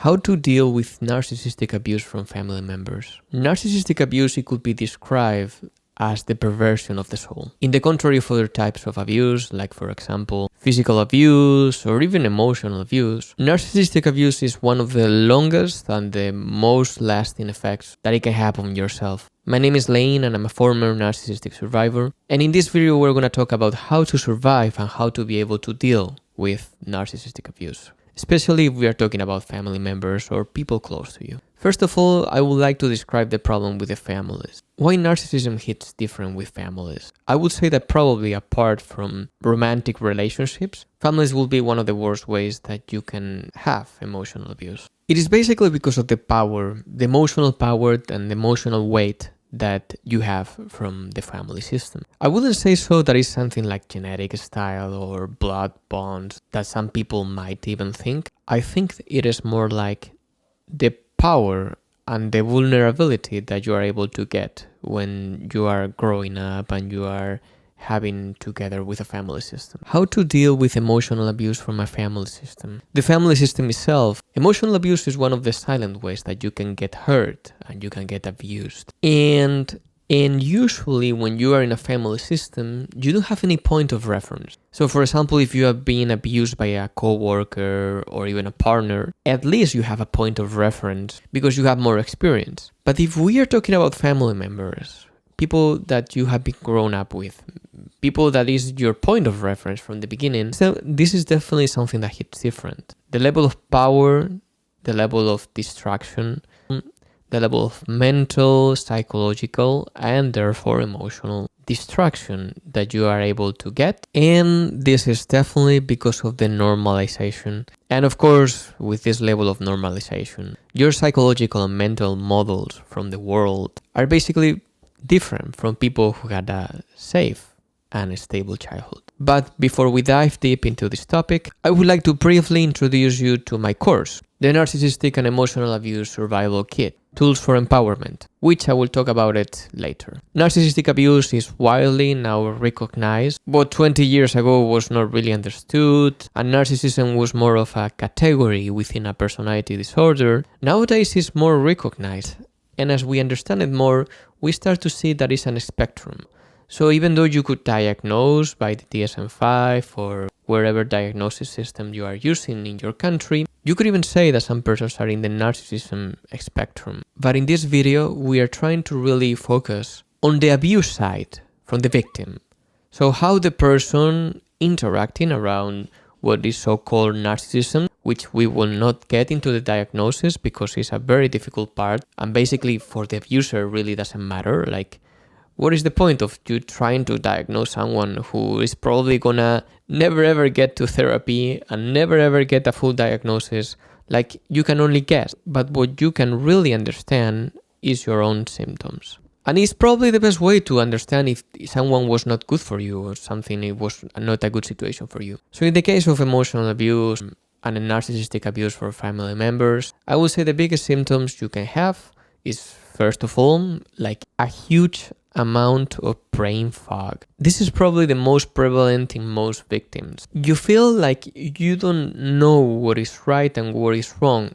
How to deal with narcissistic abuse from family members. Narcissistic abuse, it could be described as the perversion of the soul. In the contrary of other types of abuse, like for example, physical abuse or even emotional abuse, narcissistic abuse is one of the longest and the most lasting effects that it can have on yourself. My name is Lane and I'm a former narcissistic survivor. And in this video, we're going to talk about how to survive and how to be able to deal with narcissistic abuse, especially if we are talking about family members or people close to you. First of all, I would like to describe the problem with the families. Why narcissism hits different with families? I would say that probably apart from romantic relationships, families will be one of the worst ways that you can have emotional abuse. It is basically because of the power, the emotional power and the emotional weight that you have from the family system. I wouldn't say so that it's something like genetic style or blood bonds that some people might even think. I think it is more like the power and the vulnerability that you are able to get when you are growing up and you are having together with a family system. How to deal with emotional abuse from a family system. The family system itself, emotional abuse is one of the silent ways that you can get hurt and you can get abused. And usually when you are in a family system, you don't have any point of reference. So for example, if you have been abused by a coworker or even a partner, at least you have a point of reference because you have more experience. But if we are talking about family members, people that you have been grown up with, people that is your point of reference from the beginning, so this is definitely something that hits different. The level of power, the level of distraction, the level of mental, psychological, and therefore emotional distraction that you are able to get. And this is definitely because of the normalization. And of course, with this level of normalization, your psychological and mental models from the world are basically different from people who had a safe and a stable childhood. But before we dive deep into this topic, I would like to briefly introduce you to my course, the Narcissistic and Emotional Abuse Survival Kit, Tools for Empowerment, which I will talk about it later. Narcissistic abuse is widely now recognized. What 20 years ago was not really understood, and narcissism was more of a category within a personality disorder. Nowadays it's more recognized, and as we understand it more, we start to see that it's a spectrum. So even though you could diagnose by the DSM-5 or wherever diagnosis system you are using in your country, you could even say that some persons are in the narcissism spectrum. But in this video, we are trying to really focus on the abuse side from the victim. So how the person interacting around what is so-called narcissism, which we will not get into the diagnosis because it's a very difficult part, and basically for the abuser really doesn't matter. Like, what is the point of you trying to diagnose someone who is probably gonna never ever get to therapy and never ever get a full diagnosis? Like, you can only guess, but what you can really understand is your own symptoms. And it's probably the best way to understand if someone was not good for you or something, it was not a good situation for you. So in the case of emotional abuse and a narcissistic abuse for family members, I would say the biggest symptoms you can have is, first of all, like a huge amount of brain fog. This is probably the most prevalent in most victims. You feel like you don't know what is right and what is wrong.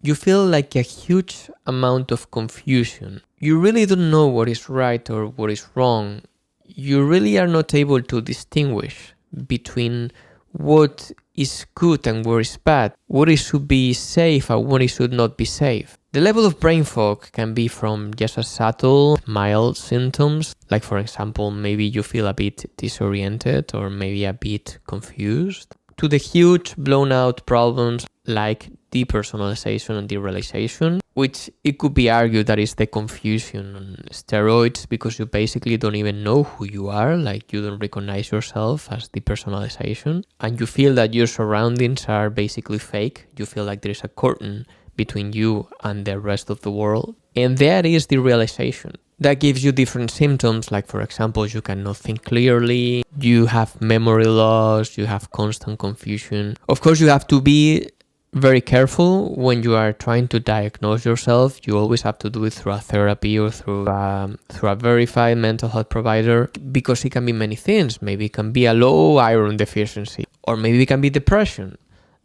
You feel like a huge amount of confusion. You really don't know what is right or what is wrong. You really are not able to distinguish between what is good and what is bad, what is should be safe and what is should not be safe. The level of brain fog can be from just a subtle, mild symptoms, like for example, maybe you feel a bit disoriented or maybe a bit confused, to the huge blown out problems like depersonalization and derealization, which it could be argued that is the confusion on steroids because you basically don't even know who you are, like you don't recognize yourself as depersonalization, and you feel that your surroundings are basically fake. You feel like there is a curtain between you and the rest of the world. And that is the realization. That gives you different symptoms, like for example, you cannot think clearly, you have memory loss, you have constant confusion. Of course, you have to be very careful when you are trying to diagnose yourself. You always have to do it through a therapy or through a verified mental health provider, because it can be many things. Maybe it can be a low iron deficiency, or maybe it can be depression.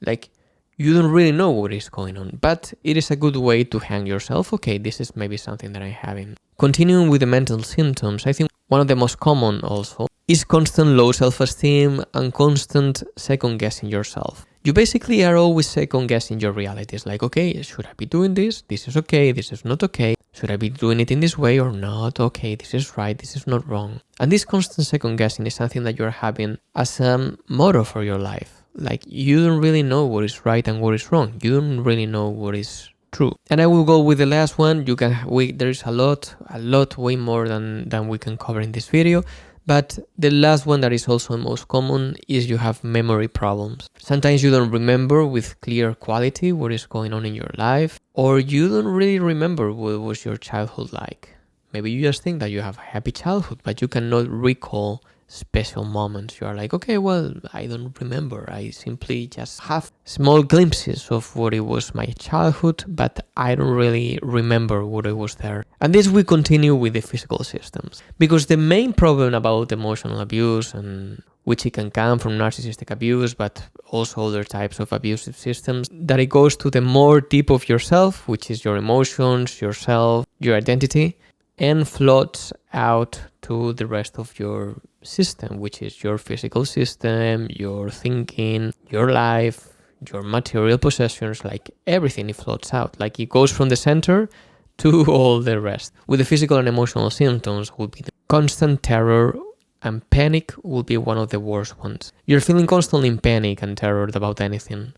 Like, You don't really know what is going on, but it is a good way to hang yourself. Okay, this is maybe something that I'm having. Continuing with the mental symptoms, I think one of the most common also is constant low self-esteem and constant second-guessing yourself. You basically are always second-guessing your reality. It's like, okay, should I be doing this? This is okay, this is not okay. Should I be doing it in this way or not? Okay, this is right, this is not wrong. And this constant second-guessing is something that you're having as a motto for your life. Like, you don't really know what is right and what is wrong. You don't really know what is true. And I will go with the last one. There is a lot, way more than we can cover in this video. But the last one that is also the most common is you have memory problems. Sometimes you don't remember with clear quality what is going on in your life, or you don't really remember what was your childhood like. Maybe you just think that you have a happy childhood, but you cannot recall special moments. You are like, okay, well, I don't remember. I simply just have small glimpses of what it was my childhood, but I don't really remember what it was there. And this we continue with the physical systems. Because the main problem about emotional abuse, and which it can come from narcissistic abuse, but also other types of abusive systems, that it goes to the more deep of yourself, which is your emotions, yourself, your identity, and floats out to the rest of your system, which is your physical system, your thinking, your life, your material possessions, like everything, it floats out. Like it goes from the center to all the rest. With the physical and emotional symptoms will be the constant terror, and panic will be one of the worst ones. You're feeling constantly in panic and terror about anything.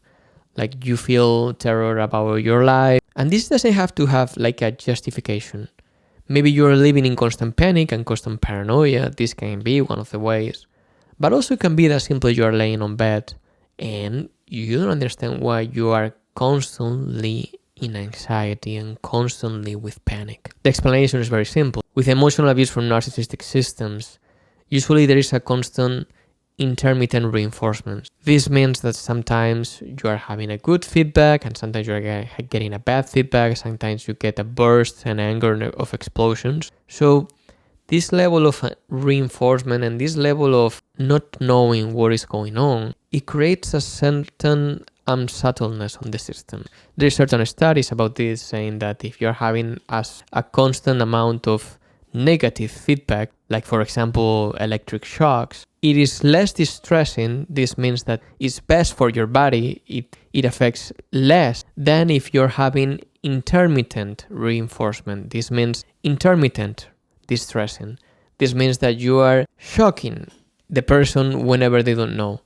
Like you feel terror about your life, and this doesn't have to have like a justification. Maybe you're living in constant panic and constant paranoia. This can be one of the ways. But also it can be that simply you are laying on bed and you don't understand why you are constantly in anxiety and constantly with panic. The explanation is very simple. With emotional abuse from narcissistic systems, usually there is a constant intermittent reinforcement. This means that sometimes you are having a good feedback and sometimes you are getting a bad feedback. Sometimes you get a burst and anger of explosions. So this level of reinforcement and this level of not knowing what is going on, it creates a certain unsubtleness on the system. There are certain studies about this saying that if you're having a constant amount of negative feedback, like for example electric shocks, it is less distressing. This means that it's best for your body, it affects less than if you're having intermittent reinforcement. This means intermittent distressing. This means that you are shocking the person whenever they don't know.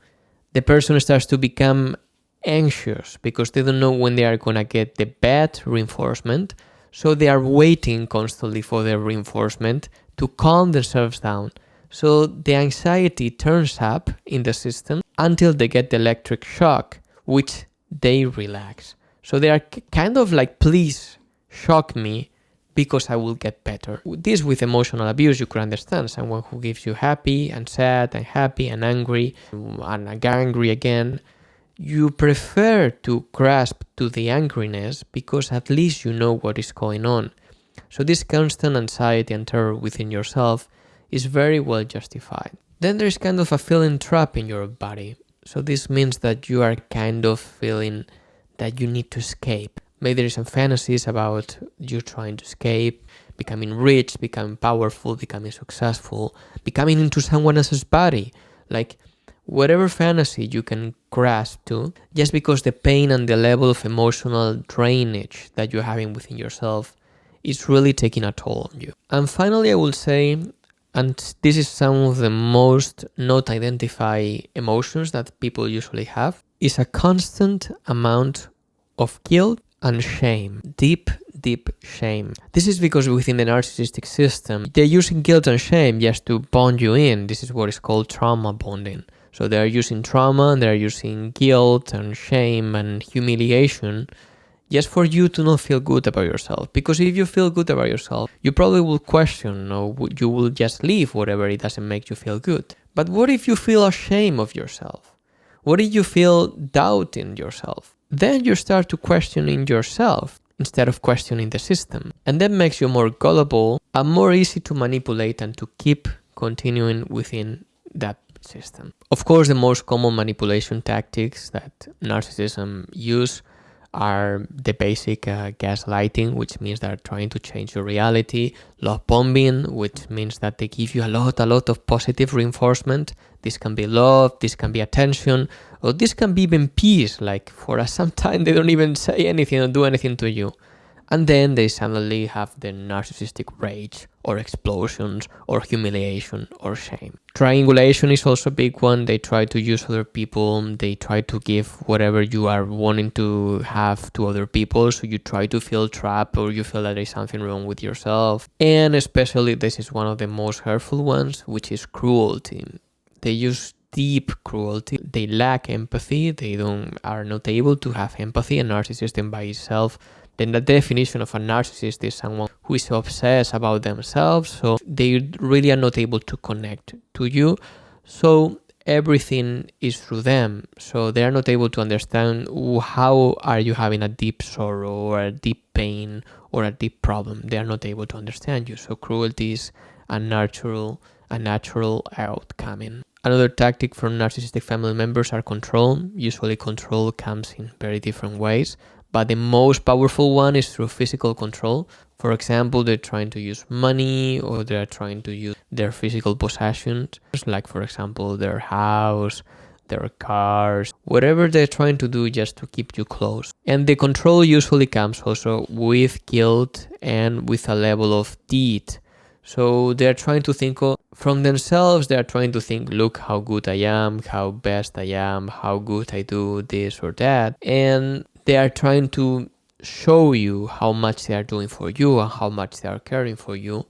The person starts to become anxious because they don't know when they are gonna get the bad reinforcement. So they are waiting constantly for the reinforcement to calm themselves down. So the anxiety turns up in the system until they get the electric shock, which they relax. So they are kind of like, please shock me because I will get better. This with emotional abuse, you could understand someone who gives you happy and sad and happy and angry and angry again. You prefer to grasp to the angriness because at least you know what is going on. So this constant anxiety and terror within yourself is very well justified. Then there's kind of a feeling trap in your body. So this means that you are kind of feeling that you need to escape. Maybe there is some fantasies about you trying to escape, becoming rich, becoming powerful, becoming successful, becoming into someone else's body. Like whatever fantasy you can grasp to, just because the pain and the level of emotional drainage that you're having within yourself is really taking a toll on you. And finally, I will say, and this is some of the most not identified emotions that people usually have, is a constant amount of guilt and shame. Deep shame. This is because within the narcissistic system, they're using guilt and shame just to bond you in. This is what is called trauma bonding. So they're using trauma and they're using guilt and shame and humiliation just for you to not feel good about yourself. Because if you feel good about yourself, you probably will question or you will just leave whatever it doesn't make you feel good. But what if you feel ashamed of yourself? What if you feel doubt in yourself? Then you start to questioning yourself instead of questioning the system. And that makes you more gullible and more easy to manipulate and to keep continuing within that system. Of course, the most common manipulation tactics that narcissism use are the basic gaslighting, which means they're trying to change your reality, love bombing, which means that they give you a lot of positive reinforcement. This can be love, this can be attention, or this can be even peace, like for some time they don't even say anything or do anything to you. And then they suddenly have the narcissistic rage or explosions or humiliation or shame. Triangulation is also a big one. They try to use other people. They try to give whatever you are wanting to have to other people. So you try to feel trapped or you feel that there's something wrong with yourself. And especially this is one of the most hurtful ones, which is cruelty. They use deep cruelty. They lack empathy. They are not able to have empathy. A narcissist by itself, then the definition of a narcissist is someone who is obsessed about themselves, so they really are not able to connect to you. So everything is through them. So they are not able to understand how are you having a deep sorrow or a deep pain or a deep problem. They are not able to understand you. So cruelty is a natural outcome. Another tactic from narcissistic family members are control. Usually control comes in very different ways, but the most powerful one is through physical control. For example, they're trying to use money or they're trying to use their physical possessions, like for example, their house, their cars, whatever they're trying to do just to keep you close. And the control usually comes also with guilt and with a level of deed. So they're trying to think from themselves, they're trying to think, look how good I am, how best I am, how good I do this or that. And they are trying to show you how much they are doing for you and how much they are caring for you.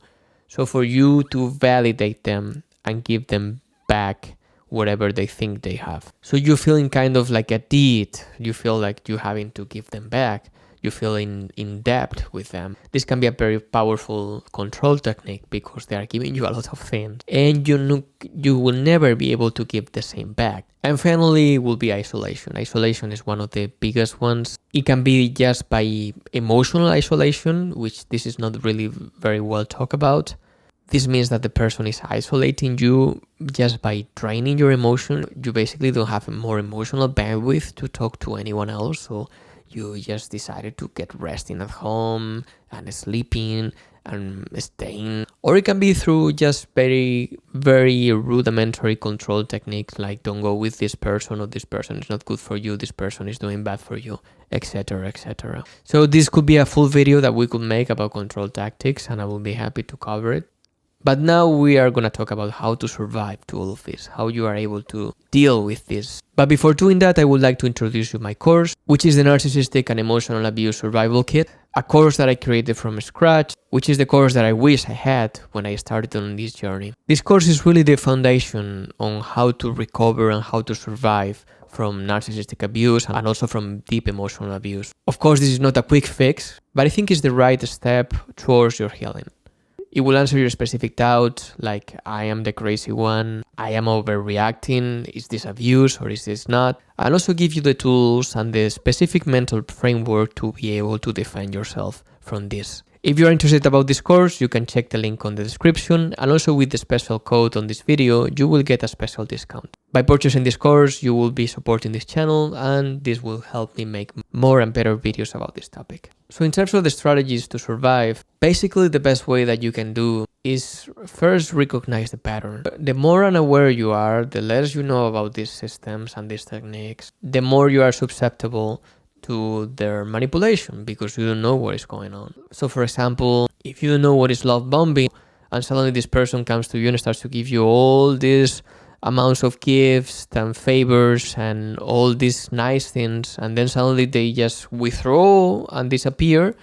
So for you to validate them and give them back whatever they think they have. So you're feeling kind of like a deed. You feel like you're having to give them back. You feel in debt with them. This can be a very powerful control technique because they are giving you a lot of things and you will never be able to give the same back. And finally will be isolation. Isolation is one of the biggest ones. It can be just by emotional isolation, which this is not really very well talked about. This means that the person is isolating you just by draining your emotion. You basically don't have more emotional bandwidth to talk to anyone else. So you just decided to get resting at home and sleeping and staying. Or it can be through just very rudimentary control techniques like don't go with this person or this person is not good for you, this person is doing bad for you, etc, etc. So this could be a full video that we could make about control tactics and I will be happy to cover it. But now we are going to talk about how to survive to all of this, how you are able to deal with this. But before doing that, I would like to introduce you my course, which is the Narcissistic and Emotional Abuse Survival Kit, a course that I created from scratch, which is the course that I wish I had when I started on this journey. This course is really the foundation on how to recover and how to survive from narcissistic abuse and also from deep emotional abuse. Of course, this is not a quick fix, but I think it's the right step towards your healing. It will answer your specific doubts, like I am the crazy one, I am overreacting, is this abuse or is this not? And also give you the tools and the specific mental framework to be able to defend yourself from this. If you're interested about this course, you can check the link on the description, and also with the special code on this video, you will get a special discount. By purchasing this course, you will be supporting this channel, and this will help me make more and better videos about this topic. So in terms of the strategies to survive, basically the best way that you can do is first recognize the pattern. The more unaware you are, the less you know about these systems and these techniques, the more you are susceptible to their manipulation because you don't know what is going on. So for example, if you don't know what is love bombing and suddenly this person comes to you and starts to give you all these amounts of gifts and favors and all these nice things, and then suddenly they just withdraw and disappear,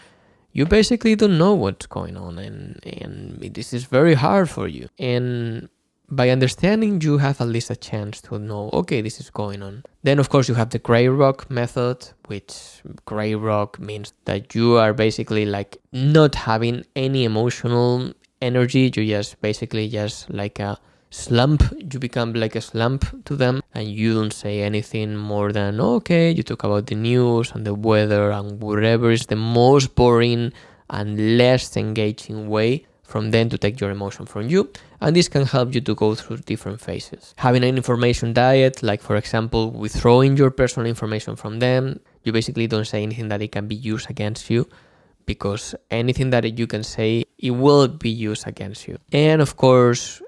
you basically don't know what's going on, and this is very hard for you. And by understanding, you have at least a chance to know, okay, this is going on. Then, of course, you have the gray rock method, which gray rock means that you are basically like not having any emotional energy. You just basically just like a slump. You become like a slump to them and you don't say anything more than, okay, you talk about the news and the weather and whatever is the most boring and less engaging way from them to take your emotion from you, and this can help you to go through different phases. Having an information diet, like for example, withdrawing your personal information from them, you basically don't say anything that it can be used against you, because anything that you can say, it will be used against you. And of course,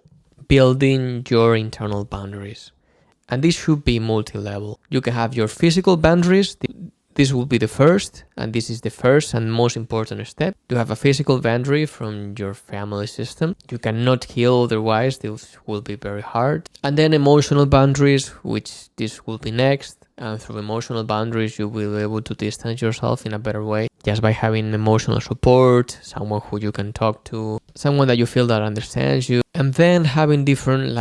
building your internal boundaries. And this should be multi-level. You can have your physical boundaries. This will be the first, and this is the first and most important step. To have a physical boundary from your family system. You cannot heal otherwise, this will be very hard. And then emotional boundaries, which this will be next. And through emotional boundaries, you will be able to distance yourself in a better way. Just by having emotional support, someone who you can talk to, someone that you feel that understands you. And then having different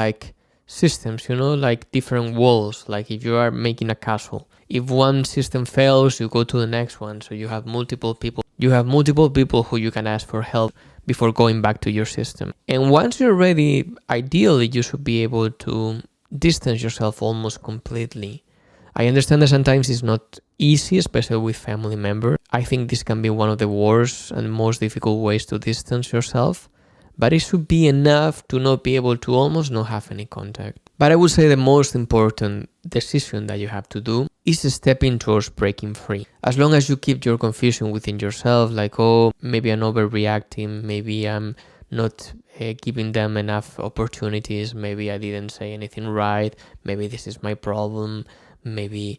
systems, like different walls. Like if you are making a castle, if one system fails, you go to the next one. So you have multiple people. You have multiple people who you can ask for help before going back to your system. And once you're ready, ideally, you should be able to distance yourself almost completely. I understand that sometimes it's not easy, especially with family members. I think this can be one of the worst and most difficult ways to distance yourself. But it should be enough to not be able to almost not have any contact. But I would say the most important decision that you have to do is stepping towards breaking free. As long as you keep your confusion within yourself, like, oh, maybe I'm overreacting, maybe I'm not giving them enough opportunities, maybe I didn't say anything right, maybe this is my problem, maybe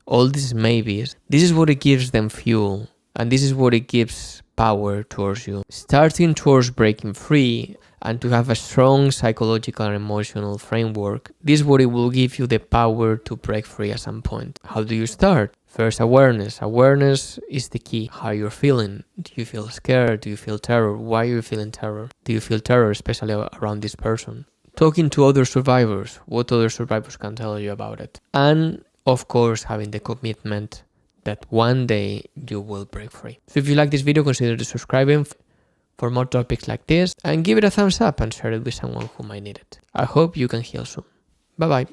all these maybes. This is what it gives them fuel, and this is what it gives power towards you. Starting towards breaking free and to have a strong psychological and emotional framework, this is what it will give you the power to break free at some point. How do you start? First, awareness. Awareness is the key. How you're feeling. Do you feel scared? Do you feel terror? Why are you feeling terror? Do you feel terror, especially around this person? Talking to other survivors. What other survivors can tell you about it? And of course, having the commitment that one day you will break free. So if you like this video, consider subscribing for more topics like this, and give it a thumbs up and share it with someone who might need it. I hope you can heal soon. Bye bye.